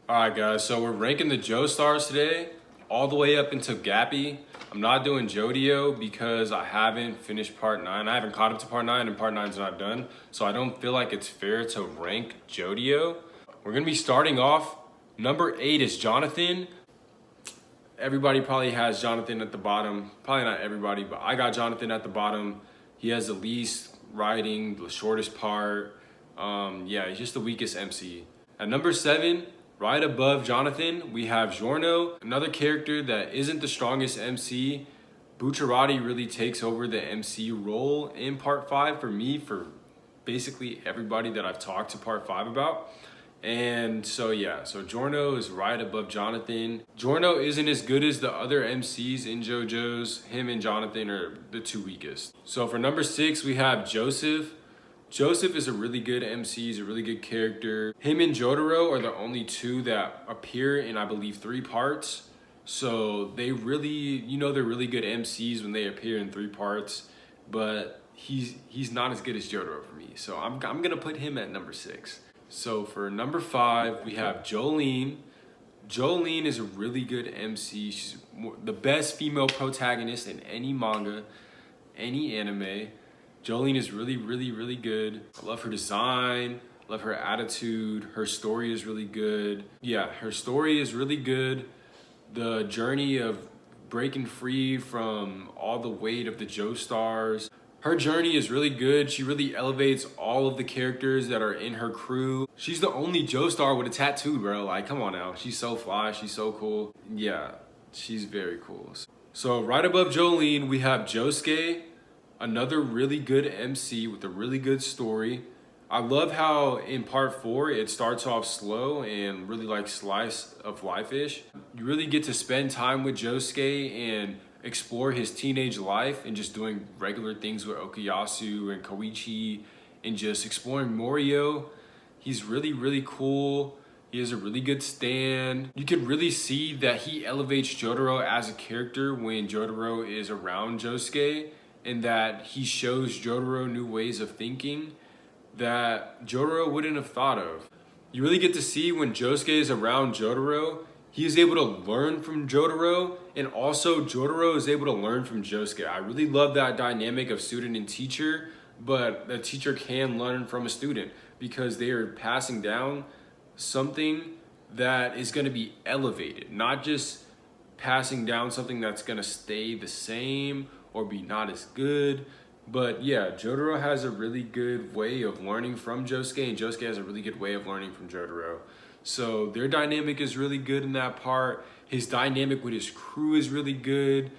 Alright guys, so we're ranking the Joestars today, all the way up into Gappy. I'm not doing Jodio because I haven't finished part 9. I haven't caught up to part 9 and part 9's not done. So I don't feel like it's fair to rank Jodio. We're gonna be starting off, number 8 is Jonathan. Everybody probably has Jonathan at the bottom. Probably not everybody, but I got Jonathan at the bottom. He has the least writing, the shortest part. Yeah, he's just the weakest MC. At number 7, right above Jonathan, we have Giorno, another character that isn't the strongest MC. Bucciarati really takes over the MC role in part 5 for me, for basically everybody that I've talked to part 5 about. And so yeah, so Giorno is right above Jonathan. Giorno isn't as good as the other MCs in JoJo's. Him and Jonathan are the two weakest. So for number 6, we have Joseph. Joseph is a really good MC, he's a really good character. Him and Jotaro are the only two that appear in, I believe, 3 parts. So they really, they're really good MCs when they appear in 3 parts, but he's not as good as Jotaro for me. So I'm gonna put him at number 6. So for number 5, we have Jolene. Jolene is a really good MC. She's the best female protagonist in any manga, any anime. Jolene is really, really, really good. I love her design, love her attitude. Her story is really good. Yeah, her story is really good. The journey of breaking free from all the weight of the Joestars. Her journey is really good. She really elevates all of the characters that are in her crew. She's the only Joestar with a tattoo, bro. Like, come on now. She's so fly. She's so cool. Yeah, she's very cool. So right above Jolene, we have Josuke, another really good MC with a really good story. I love how in part 4, it starts off slow and really like slice of life-ish. You really get to spend time with Josuke and explore his teenage life and just doing regular things with Okuyasu and Koichi and just exploring Morio. He's really, really cool. He has a really good stand. You can really see that he elevates Jotaro as a character when Jotaro is around Josuke, and that he shows Jotaro new ways of thinking that Jotaro wouldn't have thought of. You really get to see when Josuke is around Jotaro, he is able to learn from Jotaro, and also Jotaro is able to learn from Josuke. I really love that dynamic of student and teacher, but the teacher can learn from a student because they are passing down something that is going to be elevated, not just passing down something that's going to stay the same or be not as good. But yeah, Jotaro has a really good way of learning from Josuke, and Josuke has a really good way of learning from Jotaro. So their dynamic is really good in that part. His dynamic with his crew is really good.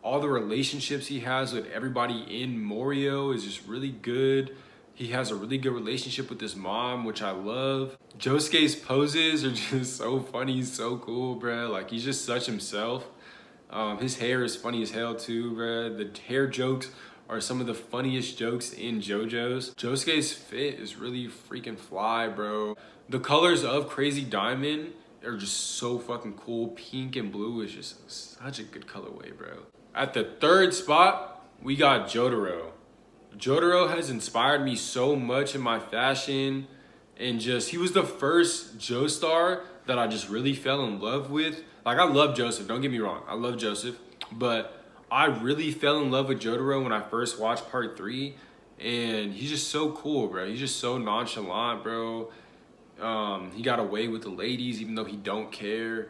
All the relationships he has with everybody in Morio is just really good. He has a really good relationship with his mom, which I love. Josuke's poses are just so funny, so cool, bro. Like, he's just such himself. His hair is funny as hell too, bro. The hair jokes are some of the funniest jokes in JoJo's. Josuke's fit is really freaking fly, bro. The colors of Crazy Diamond are just so fucking cool. Pink and blue is just such a good colorway, bro. At the 3rd spot, we got Jotaro. Jotaro has inspired me so much in my fashion, and just, he was the first Joestar that I just really fell in love with. Like, I love Joseph, don't get me wrong. I love Joseph, but I really fell in love with Jotaro when I first watched part 3, and he's just so cool, bro. He's just so nonchalant, bro. He got away with the ladies even though he don't care.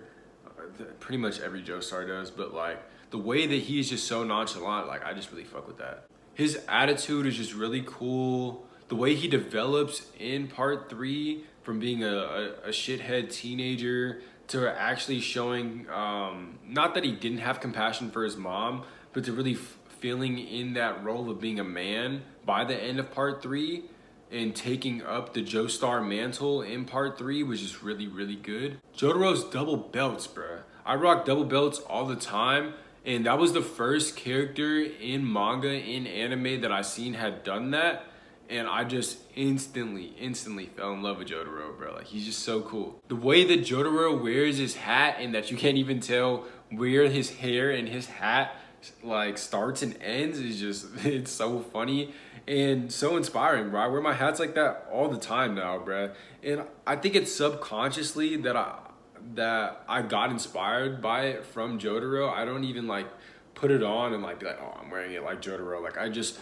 Pretty much every Joestar does, but like the way that he is just so nonchalant, like I just really fuck with that. His attitude is just really cool. The way he develops in part 3 from being a shithead teenager to actually showing, not that he didn't have compassion for his mom, but to really feeling in that role of being a man by the end of part 3 and taking up the Joestar mantle in part 3 was just really, really good. Jotaro's double belts, bruh. I rock double belts all the time, and that was the first character in manga, in anime that I seen had done that. And I just instantly fell in love with Jotaro, bro. Like, he's just so cool. The way that Jotaro wears his hat and that you can't even tell where his hair and his hat like starts and ends is just it's so funny and so inspiring, bro. I wear my hats like that all the time now, bro. And I think it's subconsciously that I got inspired by it from Jotaro. I don't even like put it on and like be like, oh, I'm wearing it like Jotaro. Like it's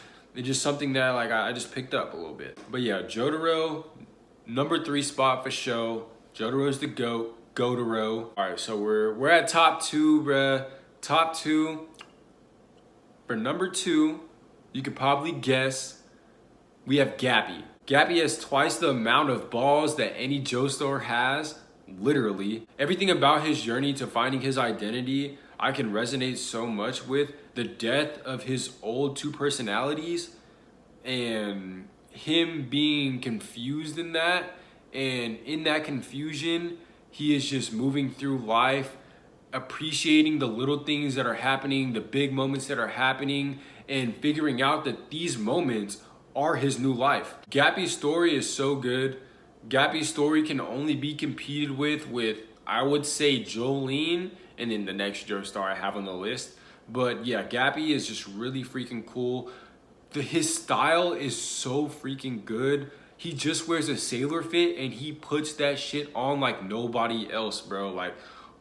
just something that like I just picked up a little bit. But yeah, Jotaro, number 3 spot for show. Jotaro's the GOAT. Gotaro. All right, so we're at top 2, bruh. Top 2. For number 2, you could probably guess, we have Gappy. Gappy has twice the amount of balls that any Joestar has, literally. Everything about his journey to finding his identity, I can resonate so much with. The death of his old 2 personalities and him being confused in that. And in that confusion, he is just moving through life, appreciating the little things that are happening, the big moments that are happening, and figuring out that these moments are his new life. Gappy's story is so good. Gappy's story can only be competed with I would say Jolene, and then the next Joestar I have on the list. But yeah, Gappy is just really freaking cool. His style is so freaking good. He just wears a sailor fit and he puts that shit on like nobody else, bro. Like,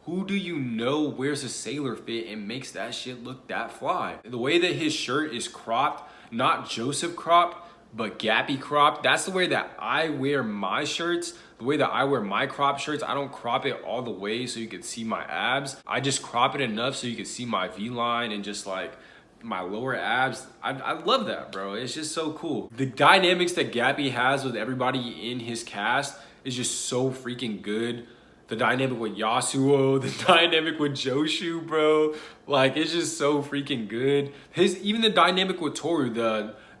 who do you know wears a sailor fit and makes that shit look that fly? The way that his shirt is cropped, not Joseph cropped, but Gappy cropped. That's the way that I wear my shirts. The way that I wear my crop shirts, I don't crop it all the way so you can see my abs. I just crop it enough so you can see my V-line and just like my lower abs. I love that, bro. It's just so cool. The dynamics that Gappy has with everybody in his cast is just so freaking good. The dynamic with Yasuo, the dynamic with Joshu, bro. Like, it's just so freaking good. Even the dynamic with Toru,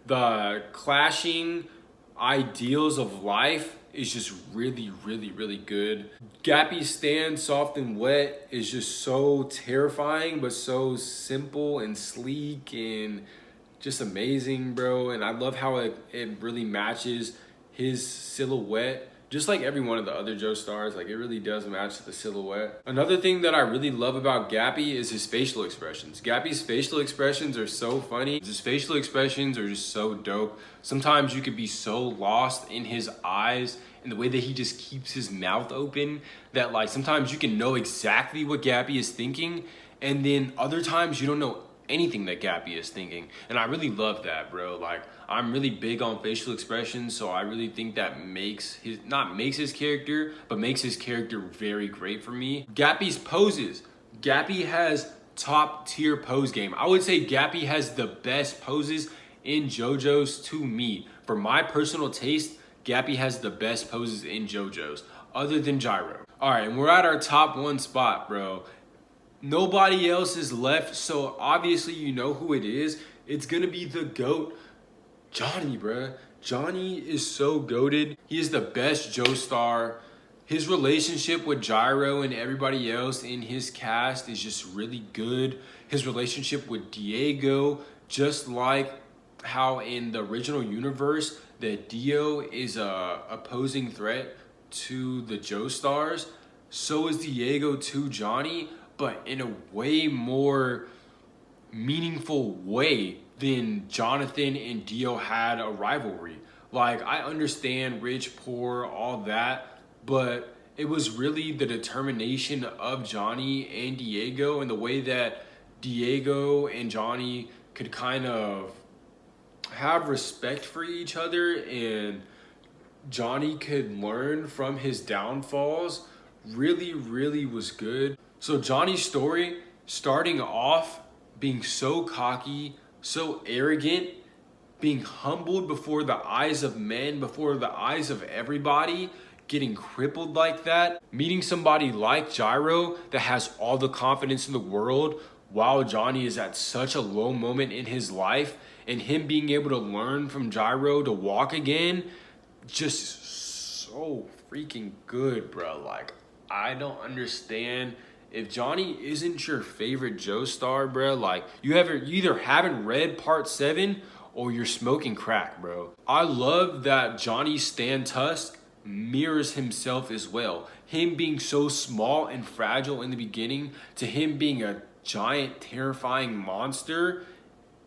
the clashing ideals of life is just really, really, really good. Gappy's stand, soft and wet, is just so terrifying, but so simple and sleek and just amazing, bro. And I love how it really matches his silhouette. Just like every one of the other Joestars, like it really does match the silhouette. Another thing that I really love about Gappy is his facial expressions. Gappy's facial expressions are so funny. His facial expressions are just so dope. Sometimes you could be so lost in his eyes and the way that he just keeps his mouth open that like sometimes you can know exactly what Gappy is thinking, and then other times you don't know anything that Gappy is thinking. And I really love that, bro. Like, I'm really big on facial expressions, so I really think that makes his character, but makes his character very great for me. Gappy's poses. Gappy has top tier pose game. I would say Gappy has the best poses in JoJo's to me. For my personal taste, Gappy has the best poses in JoJo's, other than Gyro. All right, and we're at our top 1 spot, bro. Nobody else is left, so obviously you know who it is. It's gonna be the GOAT, Johnny, bruh. Johnny is so goated. He is the best Joestar. His relationship with Gyro and everybody else in his cast is just really good. His relationship with Diego, just like how in the original universe that Dio is a opposing threat to the Joestars, so is Diego to Johnny, but in a way more meaningful way than Jonathan and Dio had a rivalry. Like, I understand rich, poor, all that, but it was really the determination of Johnny and Diego and the way that Diego and Johnny could kind of have respect for each other and Johnny could learn from his downfalls really, really was good. So Johnny's story, starting off being so cocky, so arrogant, being humbled before the eyes of men, before the eyes of everybody, getting crippled like that, meeting somebody like Gyro that has all the confidence in the world while Johnny is at such a low moment in his life, and him being able to learn from Gyro to walk again, just so freaking good, bro. Like, I don't understand. If Johnny isn't your favorite Joestar, bro, like you either haven't read part 7 or you're smoking crack, bro. I love that Johnny Stan Tusk mirrors himself as well. Him being so small and fragile in the beginning to him being a giant, terrifying monster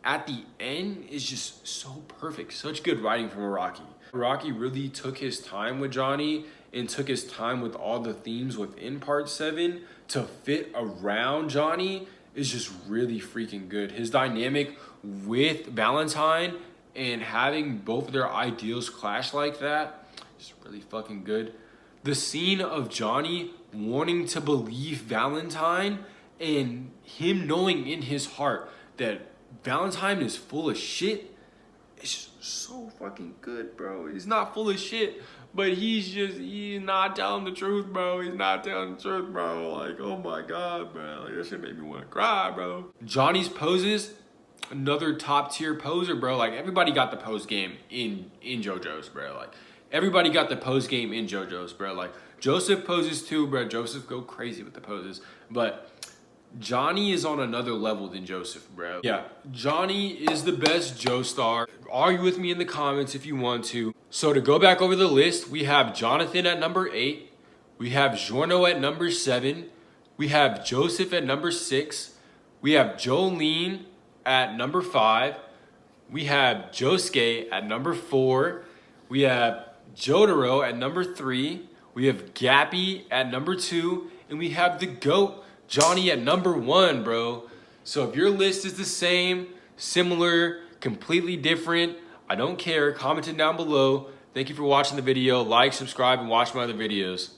at the end is just so perfect. Such good writing from Araki. Araki really took his time with Johnny and took his time with all the themes within part 7 to fit around Johnny is just really freaking good. His dynamic with Valentine and having both of their ideals clash like that is really fucking good. The scene of Johnny wanting to believe Valentine and him knowing in his heart that Valentine is full of shit, it's just so fucking good, bro. He's not full of shit, but he's not telling the truth, bro. He's not telling the truth, bro. Like, oh my God, bro. Like, that shit made me want to cry, bro. Johnny's poses, another top tier poser, bro. Like, everybody got the pose game in JoJo's, bro. Like, everybody got the pose game in JoJo's, bro. Like, Joseph poses too, bro. Joseph go crazy with the poses, but Johnny is on another level than Joseph, bro. Yeah, Johnny is the best Joestar. Argue with me in the comments if you want to. So to go back over the list, we have Jonathan at number 8. We have Giorno at number 7. We have Joseph at number 6. We have Jolene at number 5. We have Josuke at number 4. We have Jotaro at number 3. We have Gappy at number 2. And we have the GOAT, Johnny, at number 1, bro. So if your list is the same, similar, completely different, I don't care. Comment it down below. Thank you for watching the video. Like, subscribe, and watch my other videos.